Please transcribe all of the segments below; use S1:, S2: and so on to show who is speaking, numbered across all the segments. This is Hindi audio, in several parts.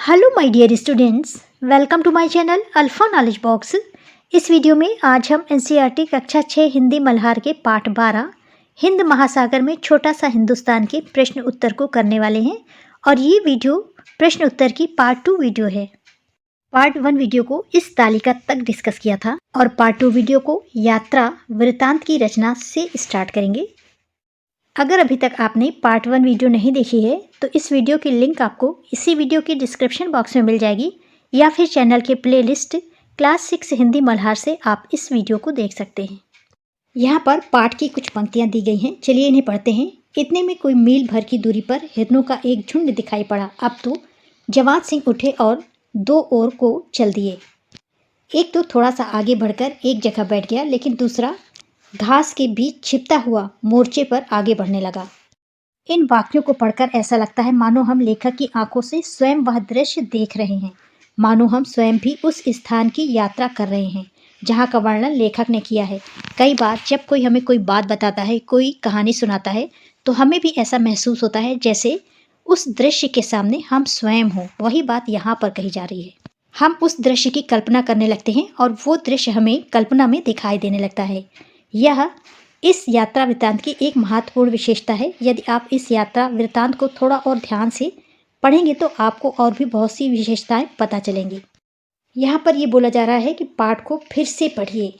S1: Hello my dear students, welcome to my channel Alpha Knowledge Box. इस वीडियो में आज हम एनसीईआरटी कक्षा 6 हिंदी मल्हार के पाठ 12 हिंद महासागर में छोटा सा हिंदुस्तान के प्रश्न उत्तर को करने वाले हैं और ये वीडियो प्रश्न उत्तर की पार्ट 2 वीडियो है। पार्ट 1 वीडियो को इस तालिका तक डिस्कस किया था और पार्ट 2 वीडियो को यात्रा वृतांत की रचना से स्टार्ट करेंगे। अगर अभी तक आपने पार्ट 1 वीडियो नहीं देखी है तो इस वीडियो की लिंक आपको इसी वीडियो के डिस्क्रिप्शन बॉक्स में मिल जाएगी या फिर चैनल के प्लेलिस्ट क्लास 6 हिंदी मल्हार से आप इस वीडियो को देख सकते हैं। यहाँ पर पाठ की कुछ पंक्तियाँ दी गई हैं, चलिए इन्हें पढ़ते हैं। इतने में कोई मील भर की दूरी पर हिरणों का एक झुंड दिखाई पड़ा। अब तो जवान सिंह उठे और दो ओर को चल दिए। एक तो थोड़ा सा आगे बढ़कर एक जगह बैठ गया, लेकिन दूसरा घास के बीच छिपता हुआ मोर्चे पर आगे बढ़ने लगा। इन वाक्यों को पढ़कर ऐसा लगता है मानो हम लेखक की आंखों से स्वयं वह दृश्य देख रहे हैं, मानो हम स्वयं भी उस स्थान की यात्रा कर रहे हैं जहाँ का वर्णन लेखक ने किया है। कई बार जब कोई हमें कोई बात बताता है, कोई कहानी सुनाता है, तो हमें भी ऐसा महसूस होता है जैसे उस दृश्य के सामने हम स्वयं हों। वही बात यहाँ पर कही जा रही है। हम उस दृश्य की कल्पना करने लगते हैं और वो दृश्य हमें कल्पना में दिखाई देने लगता है। यह इस यात्रा वृत्तांत की एक महत्वपूर्ण विशेषता है। यदि आप इस यात्रा वृत्तांत को थोड़ा और ध्यान से पढ़ेंगे तो आपको और भी बहुत सी विशेषताएं पता चलेंगी। यहाँ पर ये बोला जा रहा है कि पाठ को फिर से पढ़िए।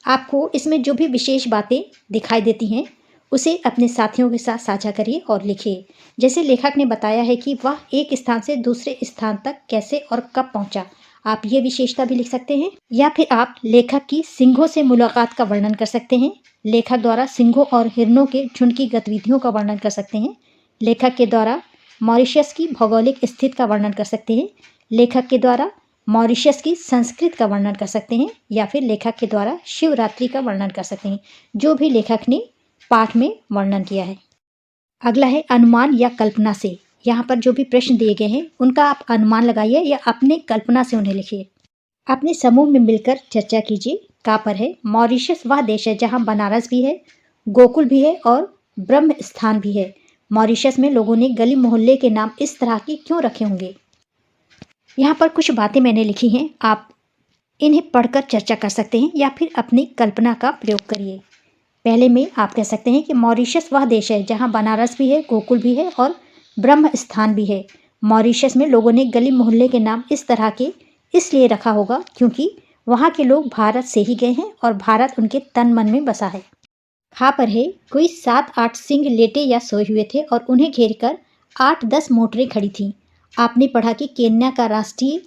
S1: आपको इसमें जो भी विशेष बातें दिखाई देती हैं उसे अपने साथियों के साथ साझा करिए और लिखिए। जैसे लेखक ने बताया है कि वह एक स्थान से दूसरे स्थान तक कैसे और कब पहुँचा, आप ये विशेषता भी लिख सकते हैं। या फिर आप लेखक की सिंहों से मुलाकात का वर्णन कर सकते हैं। लेखक द्वारा सिंहों और हिरणों के झुंड की गतिविधियों का वर्णन कर सकते हैं। लेखक के द्वारा मॉरिशस की भौगोलिक स्थिति का वर्णन कर सकते हैं। लेखक के द्वारा मॉरिशस की संस्कृति का वर्णन कर सकते हैं। या फिर लेखक के द्वारा शिवरात्रि का वर्णन कर सकते हैं, जो भी लेखक ने पाठ में वर्णन किया है। अगला है अनुमान या कल्पना से। यहाँ पर जो भी प्रश्न दिए गए हैं उनका आप अनुमान लगाइए या अपने कल्पना से उन्हें लिखिए। अपने समूह में मिलकर चर्चा कीजिए। कहाँ पर है? मॉरिशस वह देश है जहाँ बनारस भी है, गोकुल भी है और ब्रह्म स्थान भी है। मॉरिशस में लोगों ने गली मोहल्ले के नाम इस तरह के क्यों रखे होंगे? यहाँ पर कुछ बातें मैंने लिखी हैं, आप इन्हें पढ़कर चर्चा कर सकते हैं या फिर अपनी कल्पना का प्रयोग करिए। पहले में आप कह सकते हैं कि मॉरिशस वह देश है जहाँ बनारस भी है, गोकुल भी है और ब्रह्म स्थान भी है। मॉरिशस में लोगों ने गली मोहल्ले के नाम इस तरह के इसलिए रखा होगा क्योंकि वहाँ के लोग भारत से ही गए हैं और भारत उनके तन मन में बसा है। खा पर है कोई 7-8 सिंह लेटे या सोए हुए थे और उन्हें घेरकर 8-10 मोटरें खड़ी थीं। आपने पढ़ा कि केन्या का राष्ट्रीय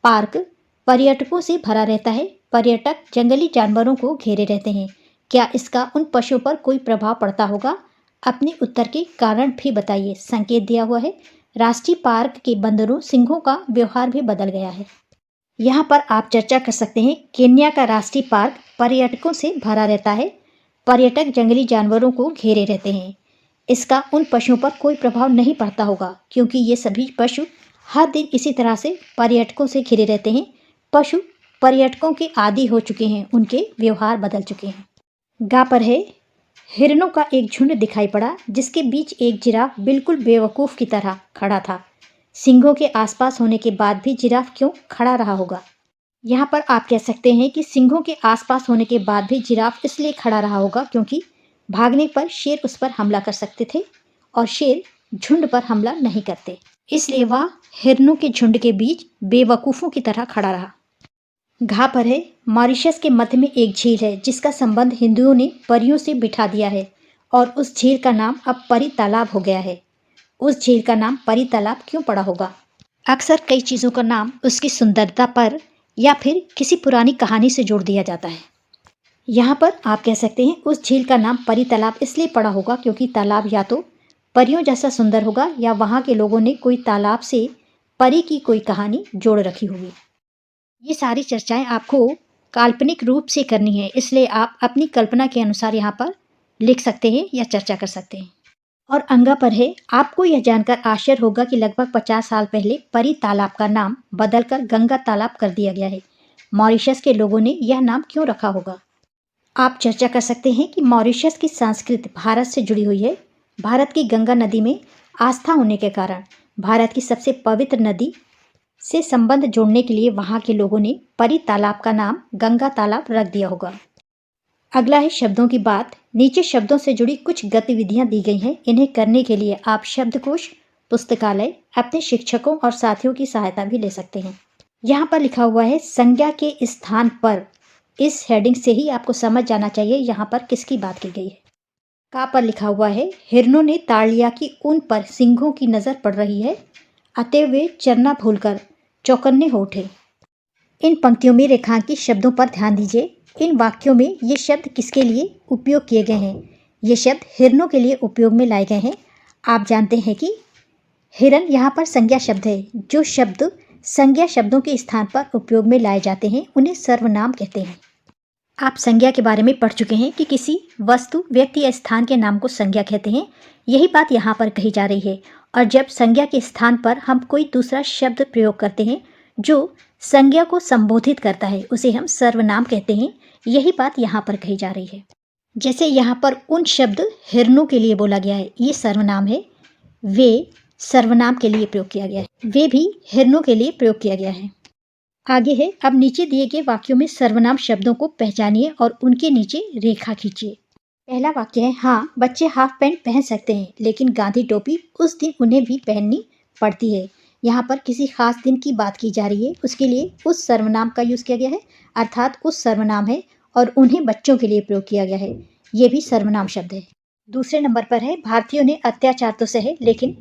S1: पार्क पर्यटकों से भरा रहता है। पर्यटक जंगली जानवरों को घेरे रहते हैं। क्या इसका उन पशुओं पर कोई प्रभाव पड़ता होगा? अपने उत्तर के कारण भी बताइए। संकेत दिया हुआ है। राष्ट्रीय पार्क के बंदरों सिंहों का व्यवहार भी बदल गया है। यहाँ पर आप चर्चा कर सकते हैं। केन्या का राष्ट्रीय पार्क पर्यटकों से भरा रहता है। पर्यटक जंगली जानवरों को घेरे रहते हैं। इसका उन पशुओं पर कोई प्रभाव नहीं पड़ता होगा क्योंकि ये सभी पशु हर दिन इसी तरह से पर्यटकों से घिरे रहते हैं। पशु पर्यटकों के आदी हो चुके हैं, उनके व्यवहार बदल चुके हैं। गा पर है हिरणों का एक झुंड दिखाई पड़ा जिसके बीच एक जिराफ बिल्कुल बेवकूफ़ की तरह खड़ा था। सिंहों के आसपास होने के बाद भी जिराफ क्यों खड़ा रहा होगा? यहाँ पर आप कह सकते हैं कि सिंहों के आसपास होने के बाद भी जिराफ इसलिए खड़ा रहा होगा क्योंकि भागने पर शेर उस पर हमला कर सकते थे और शेर झुंड पर हमला नहीं करते, इसलिए वह हिरणों के झुंड के बीच बेवकूफ़ों की तरह खड़ा रहा। घा पर है मॉरिशस के मध्य में एक झील है जिसका संबंध हिंदुओं ने परियों से बिठा दिया है और उस झील का नाम अब परी तालाब हो गया है। उस झील का नाम परी तालाब क्यों पड़ा होगा? अक्सर कई चीज़ों का नाम उसकी सुंदरता पर या फिर किसी पुरानी कहानी से जोड़ दिया जाता है। यहाँ पर आप कह सकते हैं उस झील का नाम परी तालाब इसलिए पड़ा होगा क्योंकि तालाब या तो परियों जैसा सुंदर होगा या वहाँ के लोगों ने कोई तालाब से परी की कोई कहानी जोड़ रखी होगी। ये सारी चर्चाएं आपको काल्पनिक रूप से करनी है, इसलिए आप अपनी कल्पना के अनुसार यहाँ पर लिख सकते हैं या चर्चा कर सकते हैं। और अंगा पर है आपको यह जानकर आश्चर्य होगा कि लगभग 50 साल पहले परी तालाब का नाम बदलकर गंगा तालाब कर दिया गया है। मॉरिशस के लोगों ने यह नाम क्यों रखा होगा? आप चर्चा कर सकते हैं कि मॉरिशस की संस्कृति भारत से जुड़ी हुई है। भारत की गंगा नदी में आस्था होने के कारण भारत की सबसे पवित्र नदी से संबंध जोड़ने के लिए वहाँ के लोगों ने परी तालाब का नाम गंगा तालाब रख दिया होगा। अगला है शब्दों की बात। नीचे शब्दों से जुड़ी कुछ गतिविधियां दी गई हैं। इन्हें करने के लिए आप शब्दकोश, पुस्तकालय, अपने शिक्षकों और साथियों की सहायता भी ले सकते हैं। यहाँ पर लिखा हुआ है संज्ञा के स्थान पर। इस हेडिंग से ही आपको समझ जाना चाहिए यहाँ पर किसकी बात की गई है। का पर लिखा हुआ है हिरनों ने ताड़ लिया कि उन पर सिंहों की नजर पड़ रही है, अतः वे चरना भूलकर चौकन्ने हो उठे। इन पंक्तियों में रेखांकित शब्दों पर ध्यान दीजिए। इन वाक्यों में ये शब्द किसके लिए उपयोग किए गए हैं? ये शब्द हिरनों के लिए उपयोग में लाए गए हैं। आप जानते हैं कि हिरन यहाँ पर संज्ञा शब्द है। जो शब्द संज्ञा शब्दों के स्थान पर उपयोग में लाए जाते हैं उन्हें सर्वनाम कहते हैं। आप संज्ञा के बारे में पढ़ चुके हैं कि किसी वस्तु, व्यक्ति या स्थान के नाम को संज्ञा कहते हैं। यही बात यहाँ पर कही जा रही है। और जब संज्ञा के स्थान पर हम कोई दूसरा शब्द प्रयोग करते हैं जो संज्ञा को संबोधित करता है उसे हम सर्वनाम कहते हैं। यही बात यहाँ पर कही जा रही है। जैसे यहाँ पर उन शब्द हिरनों के लिए बोला गया है, ये सर्वनाम है। वे सर्वनाम के लिए प्रयोग किया गया है। वे भी हिरनों के लिए प्रयोग किया गया है। आगे है, अब नीचे दिए गए वाक्यों में सर्वनाम शब्दों को पहचानिए और उनके नीचे रेखा खींचिए। पहला वाक्य है, हाँ बच्चे हाफ पैंट पहन सकते हैं लेकिन गांधी टोपी उस दिन उन्हें भी पहननी पड़ती है। यहाँ पर किसी खास दिन की बात की जा रही है, उसके लिए उस सर्वनाम का यूज़ किया गया है, अर्थात उस सर्वनाम है और उन्हें बच्चों के लिए प्रयोग किया गया है। ये भी सर्वनाम शब्द है। दूसरे नंबर पर है, भारतीयों ने अत्याचार तो सहे लेकिन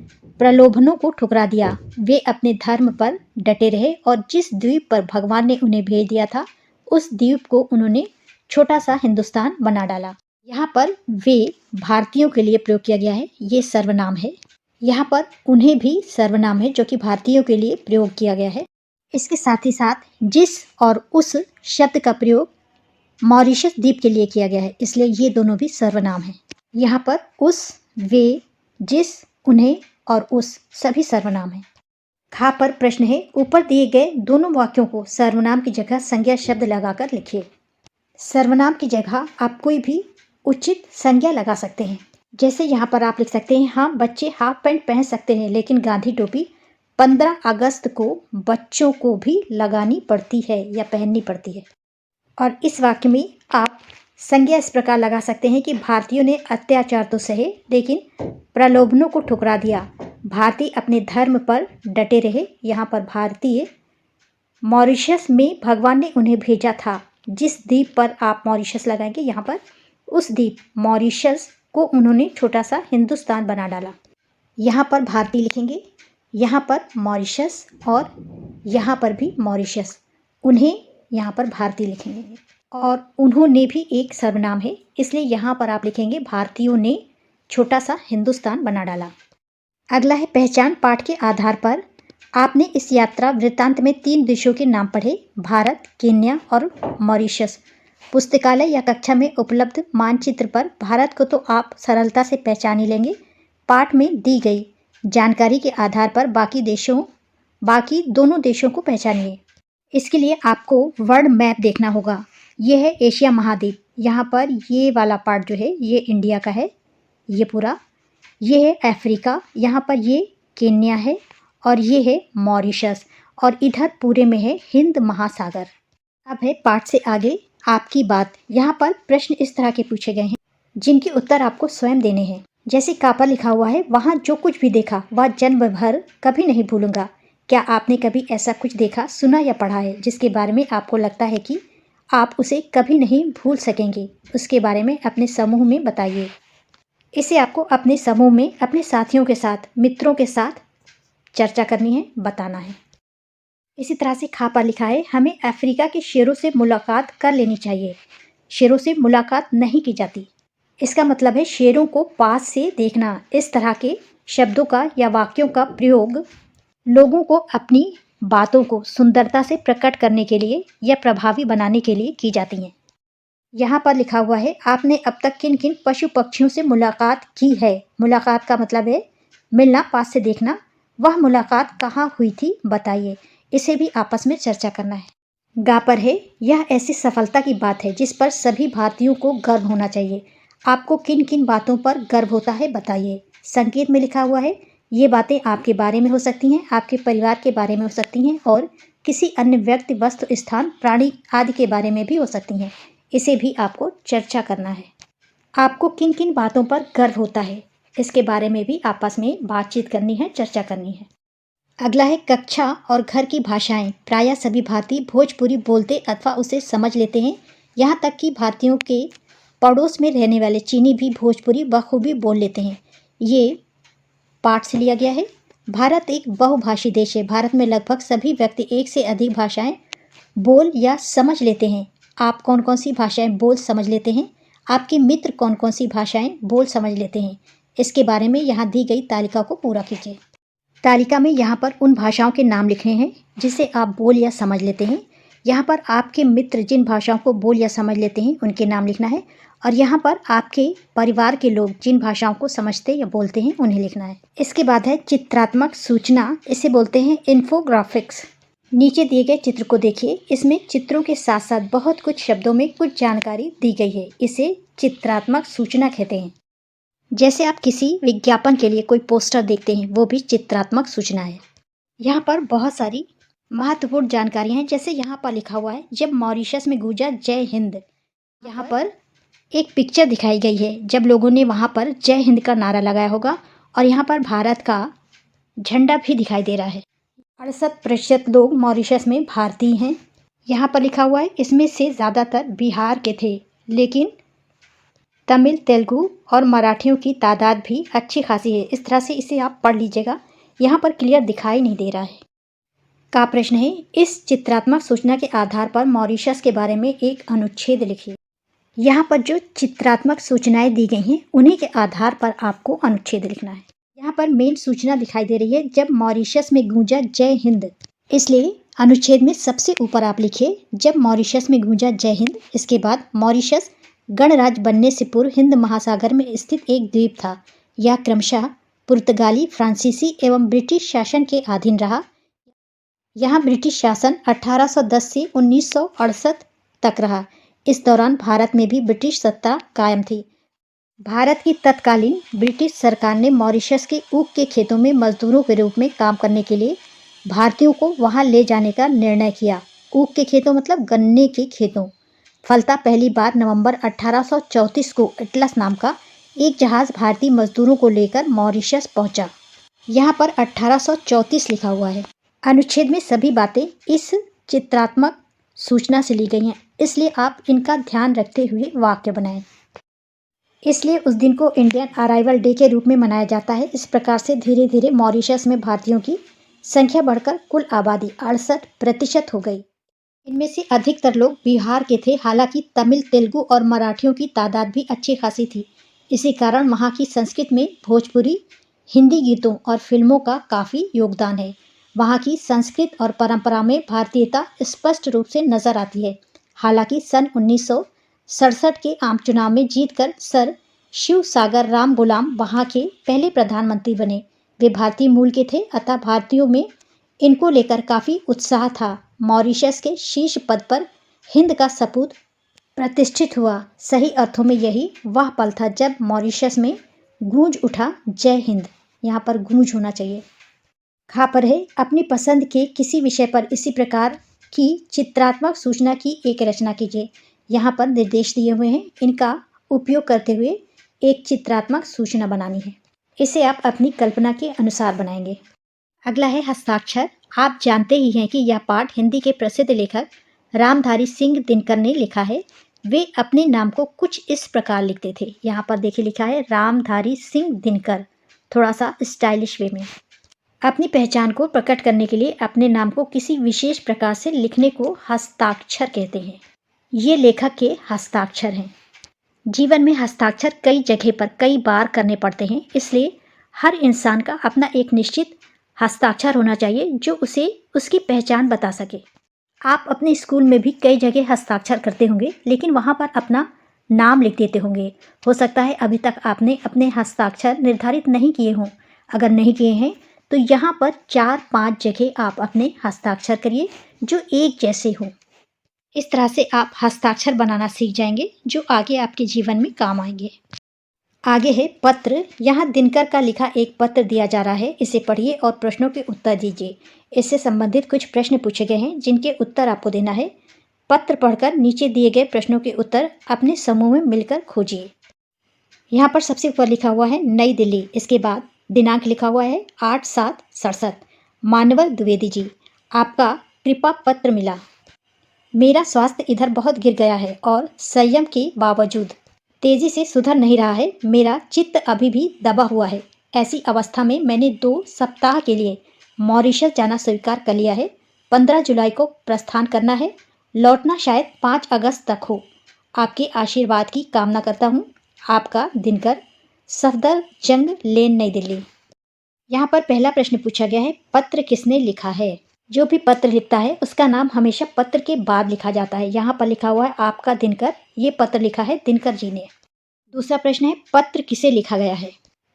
S1: प्रलोभनों को ठुकरा दिया। वे अपने धर्म पर डटे रहे और जिस द्वीप पर भगवान ने उन्हें भेज दिया था उस द्वीप को उन्होंने छोटा सा हिंदुस्तान बना डाला। यहाँ पर वे भारतीयों के लिए प्रयोग किया गया है, ये सर्वनाम है। यहाँ पर उन्हें भी सर्वनाम है जो कि भारतीयों के लिए प्रयोग किया गया है। इसके साथ ही साथ जिस और उस शब्द का प्रयोग मॉरिशस द्वीप के लिए किया गया है, इसलिए ये दोनों भी सर्वनाम है। यहाँ पर उस, वे, जिस, उन्हें और उस सभी सर्वनाम है। खा पर प्रश्न है, ऊपर दिए गए दोनों वाक्यों को सर्वनाम की जगह संज्ञा शब्द लगाकर लिखिए। सर्वनाम की जगह आप कोई भी उचित संज्ञा लगा सकते हैं। जैसे यहाँ पर आप लिख सकते हैं, हाँ बच्चे हाफ पैंट पहन सकते हैं लेकिन गांधी टोपी 15 अगस्त को बच्चों को भी लगानी पड़ती है या पहननी पड़ती है। और इस वाक्य में आप संज्ञा इस प्रकार लगा सकते हैं कि भारतीयों ने अत्याचार तो सहे लेकिन प्रलोभनों को ठुकरा दिया। भारतीय अपने धर्म पर डटे रहे। यहाँ पर भारतीय मॉरिशस में भगवान ने उन्हें भेजा था। जिस द्वीप पर आप मॉरिशस लगाएंगे, यहाँ पर उस द्वीप मॉरिशस को उन्होंने छोटा सा हिंदुस्तान बना डाला। यहाँ पर भारतीय लिखेंगे, यहाँ पर मॉरिशस और यहाँ पर भी मॉरिशस। उन्हें यहाँ पर भारतीय लिखेंगे और उन्होंने भी एक सर्वनाम है, इसलिए यहाँ पर आप लिखेंगे भारतीयों ने छोटा सा हिंदुस्तान बना डाला। अगला है, पहचान पाठ के आधार पर आपने इस यात्रा वृत्तांत में 3 देशों के नाम पढ़े, भारत, केन्या और मॉरिशस। पुस्तकालय या कक्षा में उपलब्ध मानचित्र पर भारत को तो आप सरलता से पहचान ही लेंगे। पाठ में दी गई जानकारी के आधार पर बाकी दोनों देशों को पहचानिए। इसके लिए आपको वर्ल्ड मैप देखना होगा। ये है एशिया महाद्वीप। यहाँ पर ये वाला पार्ट जो है ये इंडिया का है, ये पूरा। ये है अफ्रीका, यहाँ पर ये केन्या है और ये है मॉरिशस और इधर पूरे में है हिंद महासागर। अब है पाठ से आगे आपकी बात। यहाँ पर प्रश्न इस तरह के पूछे गए हैं जिनके उत्तर आपको स्वयं देने हैं। जैसे का पर लिखा हुआ है, वहाँ जो कुछ भी देखा वह जन्म भर कभी नहीं भूलूंगा। क्या आपने कभी ऐसा कुछ देखा, सुना या पढ़ा है जिसके बारे में आपको लगता है कि आप उसे कभी नहीं भूल सकेंगे? उसके बारे में अपने समूह में बताइए। इसे आपको अपने समूह में अपने साथियों के साथ, मित्रों के साथ चर्चा करनी है, बताना है। इसी तरह से खा पर लिखा है, हमें अफ्रीका के शेरों से मुलाकात कर लेनी चाहिए। शेरों से मुलाकात नहीं की जाती। इसका मतलब है शेरों को पास से देखना। इस तरह के शब्दों का या वाक्यों का प्रयोग लोगों को अपनी बातों को सुंदरता से प्रकट करने के लिए या प्रभावी बनाने के लिए की जाती हैं। यहाँ पर लिखा हुआ है, आपने अब तक किन किन पशु पक्षियों से मुलाकात की है। मुलाकात का मतलब है मिलना, पास से देखना। वह मुलाकात कहाँ हुई थी, बताइए। इसे भी आपस में चर्चा करना है। गा पर है, यह ऐसी सफलता की बात है जिस पर सभी भारतीयों को गर्व होना चाहिए। आपको किन किन बातों पर गर्व होता है, बताइए। संकेत में लिखा हुआ है, ये बातें आपके बारे में हो सकती हैं, आपके परिवार के बारे में हो सकती हैं और किसी अन्य व्यक्ति, वस्तु, स्थान, प्राणी आदि के बारे में भी हो सकती हैं। इसे भी आपको चर्चा करना है। आपको किन किन बातों पर गर्व होता है, इसके बारे में भी आपस में बातचीत करनी है, चर्चा करनी है। अगला है कक्षा और घर की भाषाएं। प्रायः सभी भारतीय भोजपुरी बोलते अथवा उसे समझ लेते हैं। यहाँ तक कि भारतीयों के पड़ोस में रहने वाले चीनी भी भोजपुरी बखूबी बोल लेते हैं। ये पाठ से लिया गया है। भारत एक बहुभाषी देश है। भारत में लगभग सभी व्यक्ति एक से अधिक भाषाएं बोल या समझ लेते हैं। आप कौन कौन सी भाषाएं बोल समझ लेते हैं? आपके मित्र कौन कौन सी भाषाएं बोल समझ लेते हैं? इसके बारे में यहाँ दी गई तालिका को पूरा कीजिए। तालिका में यहाँ पर उन भाषाओं के नाम लिखने हैं जिसे आप बोल या समझ लेते हैं। यहाँ पर आपके मित्र जिन भाषाओं को बोल या समझ लेते हैं उनके नाम लिखना है और यहाँ पर आपके परिवार के लोग जिन भाषाओं को समझते या बोलते हैं उन्हें लिखना है। इसके बाद है चित्रात्मक सूचना, इसे बोलते हैं इन्फोग्राफिक्स। नीचे दिए गए चित्र को देखिए। इसमें चित्रों के साथ साथ बहुत कुछ शब्दों में कुछ जानकारी दी गई है। इसे चित्रात्मक सूचना कहते हैं। जैसे आप किसी विज्ञापन के लिए कोई पोस्टर देखते हैं, वो भी चित्रात्मक सूचना है। यहाँ पर बहुत सारी महत्वपूर्ण जानकारियाँ हैं। जैसे यहाँ पर लिखा हुआ है, जब मॉरिशस में गूंजा जय हिंद। यहाँ पर एक पिक्चर दिखाई गई है जब लोगों ने वहाँ पर जय हिंद का नारा लगाया होगा और यहाँ पर भारत का झंडा भी दिखाई दे रहा है। 68% लोग मॉरिशस में भारतीय हैं। यहाँ पर लिखा हुआ है, इसमें से ज़्यादातर बिहार के थे, लेकिन तमिल, तेलुगु और मराठियों की तादाद भी अच्छी खासी है। इस तरह से इसे आप पढ़ लीजिएगा। यहाँ पर क्लियर दिखाई नहीं दे रहा है। का प्रश्न है, इस चित्रात्मक सूचना के आधार पर मॉरिशस के बारे में एक अनुच्छेद लिखिए। यहाँ पर जो चित्रात्मक सूचनाएं दी गई हैं उन्हीं के आधार पर आपको अनुच्छेद लिखना है। यहाँ पर मेन सूचना दिखाई दे रही है, जब मॉरिशस में गूंजा जय हिंद। इसलिए अनुच्छेद में सबसे ऊपर आप लिखिए, जब मॉरिशस में गूंजा जय हिंद। इसके बाद मॉरिशस गणराज्य बनने से पूर्व हिंद महासागर में स्थित एक द्वीप था। यह क्रमशः पुर्तगाली, फ्रांसीसी एवं ब्रिटिश शासन के अधीन रहा। यहाँ ब्रिटिश शासन 1810 से 1968 तक रहा। इस दौरान भारत में भी ब्रिटिश सत्ता कायम थी। भारत की तत्कालीन ब्रिटिश सरकार ने मॉरिशस के ऊख के खेतों में मजदूरों के रूप में काम करने के लिए भारतीयों को वहां ले जाने का निर्णय किया। ऊख के खेतों मतलब गन्ने के खेतों। फलता पहली बार नवंबर 1834 को एटलस नाम का एक जहाज भारतीय मजदूरों को लेकर मॉरिशस पहुंचा। यहाँ पर 1834 लिखा हुआ है। अनुच्छेद में सभी बातें इस चित्रात्मक सूचना से ली गई हैं, इसलिए आप इनका ध्यान रखते हुए वाक्य बनाएं। इसलिए उस दिन को इंडियन अराइवल डे के रूप में मनाया जाता है। इस प्रकार से धीरे धीरे मॉरिशस में भारतीयों की संख्या बढ़कर कुल आबादी 68% हो गई। इनमें से अधिकतर लोग बिहार के थे। हालांकि तमिल, तेलुगु और मराठियों की तादाद भी अच्छी खासी थी। इसी कारण वहाँ की संस्कृति में भोजपुरी, हिंदी गीतों और फिल्मों का काफ़ी योगदान है। वहाँ की संस्कृति और परंपरा में भारतीयता स्पष्ट रूप से नजर आती है। हालांकि सन 1967 के आम चुनाव में जीतकर सर शिव सागर राम गुलाम वहाँ के पहले प्रधानमंत्री बने। वे भारतीय मूल के थे, अतः भारतीयों में इनको लेकर काफ़ी उत्साह था। मॉरिशस के शीर्ष पद पर हिंद का सपूत प्रतिष्ठित हुआ। सही अर्थों में यही वह पल था जब मॉरिशस में गूंज उठा जय हिंद। यहाँ पर गूंज होना चाहिए। खा पर है, अपनी पसंद के किसी विषय पर इसी प्रकार की चित्रात्मक सूचना की एक रचना कीजिए। यहाँ पर निर्देश दिए हुए हैं, इनका उपयोग करते हुए एक चित्रात्मक सूचना बनानी है। इसे आप अपनी कल्पना के अनुसार बनाएंगे। अगला है हस्ताक्षर। आप जानते ही हैं कि यह पाठ हिंदी के प्रसिद्ध लेखक रामधारी सिंह दिनकर ने लिखा है। वे अपने नाम को कुछ इस प्रकार लिखते थे। यहाँ पर देखिए लिखा है रामधारी सिंह दिनकर, थोड़ा सा स्टाइलिश वे में। अपनी पहचान को प्रकट करने के लिए अपने नाम को किसी विशेष प्रकार से लिखने को हस्ताक्षर कहते हैं। ये लेखक के हस्ताक्षर हैं। जीवन में हस्ताक्षर कई जगह पर कई बार करने पड़ते हैं, इसलिए हर इंसान का अपना एक निश्चित हस्ताक्षर होना चाहिए जो उसे उसकी पहचान बता सके। आप अपने स्कूल में भी कई जगह हस्ताक्षर करते होंगे, लेकिन वहाँ पर अपना नाम लिख देते होंगे। हो सकता है अभी तक आपने अपने हस्ताक्षर निर्धारित नहीं किए हों। अगर नहीं किए हैं तो यहाँ पर 4-5 जगह आप अपने हस्ताक्षर करिए जो एक जैसे हों। इस तरह से आप हस्ताक्षर बनाना सीख जाएंगे जो आगे आपके जीवन में काम आएंगे। आगे है पत्र। यहाँ दिनकर का लिखा एक पत्र दिया जा रहा है, इसे पढ़िए और प्रश्नों के उत्तर दीजिए। इससे संबंधित कुछ प्रश्न पूछे गए हैं जिनके उत्तर आपको देना है। पत्र पढ़कर नीचे दिए गए प्रश्नों के उत्तर अपने समूह में मिलकर खोजिए। यहाँ पर सबसे ऊपर लिखा हुआ है नई दिल्ली, इसके बाद दिनांक लिखा हुआ है 8/7/67। मानवर द्विवेदी जी, आपका कृपा पत्र मिला। मेरा स्वास्थ्य इधर बहुत गिर गया है और संयम के बावजूद तेजी से सुधर नहीं रहा है। मेरा चित्त अभी भी दबा हुआ है। ऐसी अवस्था में मैंने 2 सप्ताह के लिए मॉरिशस जाना स्वीकार कर लिया है। 15 जुलाई को प्रस्थान करना है। लौटना शायद 5 अगस्त तक हो। आपके आशीर्वाद की कामना करता हूँ। आपका दिनकर, सफदरजंग लेन, नई दिल्ली। यहाँ पर पहला प्रश्न पूछा गया है, पत्र किसने लिखा है। जो भी पत्र लिखता है उसका नाम हमेशा पत्र के बाद लिखा जाता है। यहाँ पर लिखा हुआ है आपका दिनकर, ये पत्र लिखा है दिनकर जी ने। दूसरा प्रश्न है, पत्र किसे लिखा गया है।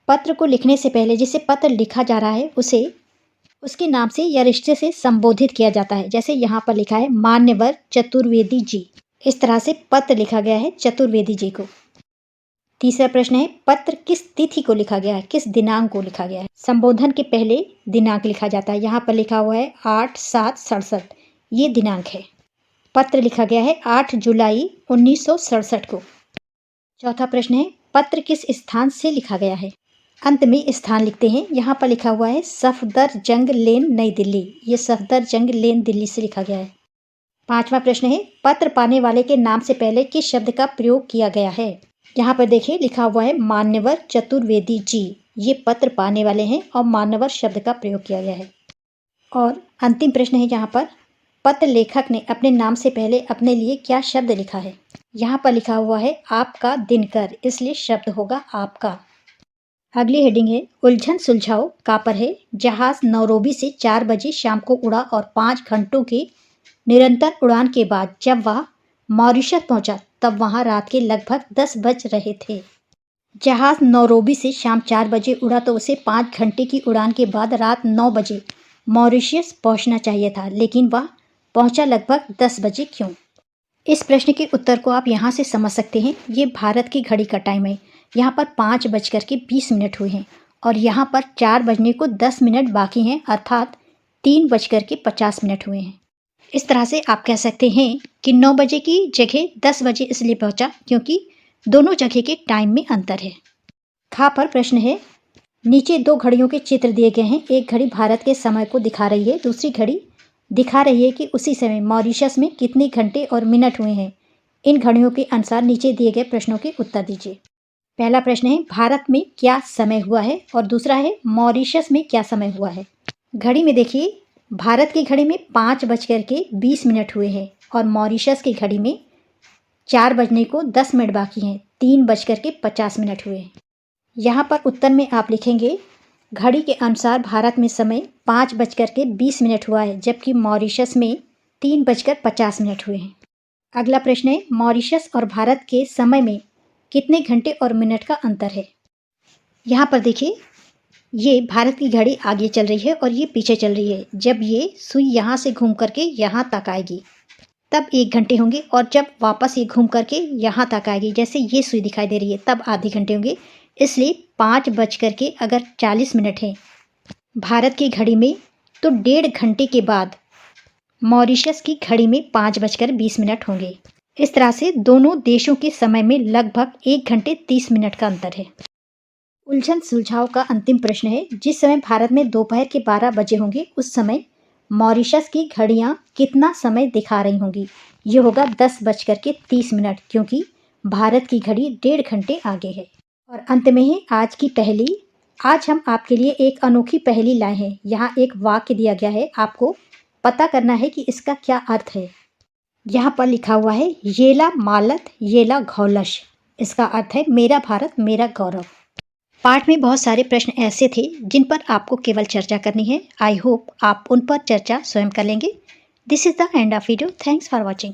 S1: पत्र को लिखने से पहले जिसे पत्र लिखा जा रहा है उसे उसके नाम से या रिश्ते से संबोधित किया जाता है। जैसे यहाँ पर लिखा है मान्यवर चतुर्वेदी जी, इस तरह से पत्र लिखा गया है चतुर्वेदी जी को। तीसरा प्रश्न है, पत्र किस तिथि को लिखा गया है, किस दिनांक को लिखा गया है। संबोधन के पहले दिनांक लिखा जाता है। यहाँ पर लिखा हुआ है 8/7/67, ये दिनांक है। पत्र लिखा गया है 8 जुलाई 1967 को। चौथा प्रश्न है, पत्र किस स्थान से लिखा गया है। अंत में स्थान लिखते हैं। यहाँ पर लिखा हुआ है सफदरजंग लेन, नई दिल्ली, ये सफदरजंग लेन दिल्ली से लिखा गया है। पांचवा प्रश्न है, पत्र पाने वाले के नाम से पहले किस शब्द का प्रयोग किया गया है। यहाँ पर देखिए लिखा हुआ है मान्यवर चतुर्वेदी जी, ये पत्र पाने वाले हैं और मान्यवर शब्द का प्रयोग किया गया है। और अंतिम प्रश्न है यहाँ पर, पत्र लेखक ने अपने नाम से पहले अपने लिए क्या शब्द लिखा है। यहाँ पर लिखा हुआ है आपका दिनकर, इसलिए शब्द होगा आपका। अगली हेडिंग है, उलझन सुलझाओ। का पर है, जहाज नौरोबी से 4 बजे शाम को उड़ा और 5 घंटों की निरंतर उड़ान के बाद जब वह मॉरिशस पहुंचा तब वहां रात के लगभग 10 बज रहे थे। जहाज नौरोबी से शाम 4 बजे उड़ा तो उसे 5 घंटे की उड़ान के बाद रात 9 बजे मॉरिशस पहुंचना चाहिए था, लेकिन वह पहुंचा लगभग 10 बजे क्यों। इस प्रश्न के उत्तर को आप यहाँ से समझ सकते हैं। ये भारत की घड़ी का टाइम है। यहाँ पर 5:20 हुए हैं और यहाँ पर 4 बजने को 10 मिनट बाकी हैं, अर्थात 3:50 हुए हैं। इस तरह से आप कह सकते हैं कि 9 बजे की जगह 10 बजे इसलिए पहुंचा क्योंकि दोनों जगह के टाइम में अंतर है। खा पर प्रश्न है, नीचे 2 घड़ियों के चित्र दिए गए हैं। एक घड़ी भारत के समय को दिखा रही है, दूसरी घड़ी दिखा रही है कि उसी समय मॉरिशस में कितने घंटे और मिनट हुए हैं। इन घड़ियों के अनुसार नीचे दिए गए प्रश्नों के उत्तर दीजिए। पहला प्रश्न है, भारत में क्या समय हुआ है, और दूसरा है मॉरिशस में क्या समय हुआ है। घड़ी में देखिए, भारत की घड़ी में 5:20 हुए हैं और मॉरिशस की घड़ी में 4 बजने को 10 मिनट बाकी हैं, 3:50 हुए हैं। यहाँ पर उत्तर में आप लिखेंगे, घड़ी के अनुसार भारत में समय 5:20 हुआ है, जबकि मॉरिशस में 3:50 हुए हैं। अगला प्रश्न है, मॉरिशस और भारत के समय में कितने घंटे और मिनट का अंतर है। यहाँ पर देखिए, ये भारत की घड़ी आगे चल रही है और ये पीछे चल रही है। जब ये सुई यहाँ से घूम करके यहाँ तक आएगी तब 1 घंटे होंगे, और जब वापस ये घूम करके यहाँ तक आएगी, जैसे ये सुई दिखाई दे रही है, तब आधे घंटे होंगे। इसलिए 5:40 हैं भारत की घड़ी में, तो 1.5 घंटे के बाद मॉरिशस की घड़ी में 5:20 होंगे। इस तरह से दोनों देशों के समय में लगभग 1 घंटे 30 मिनट का अंतर है। उलझन सुलझाव का अंतिम प्रश्न है, जिस समय भारत में दोपहर के 12 बजे होंगे उस समय मॉरिशस की घड़ियाँ कितना समय दिखा रही होंगी। ये होगा 10:30, क्योंकि भारत की घड़ी 1.5 घंटे आगे है। और अंत में है आज की पहेली। आज हम आपके लिए एक अनोखी पहेली लाए हैं। यहाँ एक वाक्य दिया गया है, आपको पता करना है कि इसका क्या अर्थ है। यहाँ पर लिखा हुआ है, येला मालत येला घौलश। इसका अर्थ है मेरा भारत मेरा गौरव। पाठ में बहुत सारे प्रश्न ऐसे थे जिन पर आपको केवल चर्चा करनी है। आई होप आप उन पर चर्चा स्वयं कर लेंगे। This is the end of video. Thanks for watching.